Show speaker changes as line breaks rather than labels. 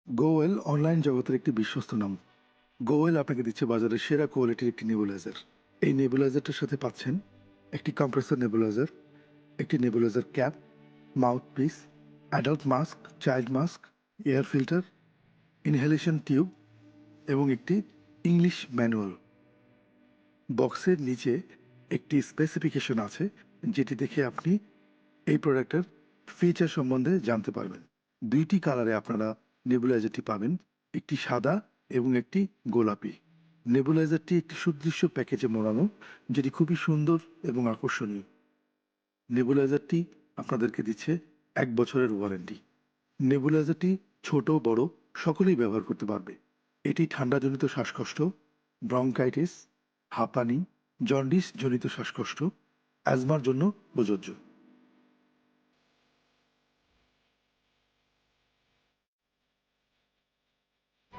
গোওয়েল online জগতের একটি বিশ্বস্ত নাম। গোওয়েল আপনাকে দিচ্ছে বাজারের সেরা কোয়ালিটির একটি নেবুলাইজার। এই নেবুলাইজারটার সাথে পাচ্ছেন একটি কম্প্রেসর নেবুলাইজার, একটি nebuliser cap, mouthpiece, adult mask, child mask, air filter, inhalation tube এবং একটি ইংলিশ ম্যানুয়াল। বক্সের নিচে একটি স্পেসিফিকেশন আছে, যেটি দেখে আপনি এই প্রোডাক্টের ফিচার সম্বন্ধে জানতে পারবেন। দুইটি কালারে আপনারা নেবুলাইজারটি পাবেন, একটি সাদা এবং একটি গোলাপি। নেবুলাইজারটি একটি সুদৃশ্য প্যাকেজে মোড়ানো, যেটি খুবই সুন্দর এবং আকর্ষণীয়। নেবুলাইজারটি আপনাদেরকে দিচ্ছে 1 বছরের ওয়ারেন্টি। নেবুলাইজারটি ছোট বড় সকলেই ব্যবহার করতে পারবে। এটি ঠান্ডাজনিত শ্বাসকষ্ট, ব্রঙ্কাইটিস, হাঁপানি, জন্ডিস জনিত শ্বাসকষ্ট, অ্যাজমার জন্য প্রযোজ্য।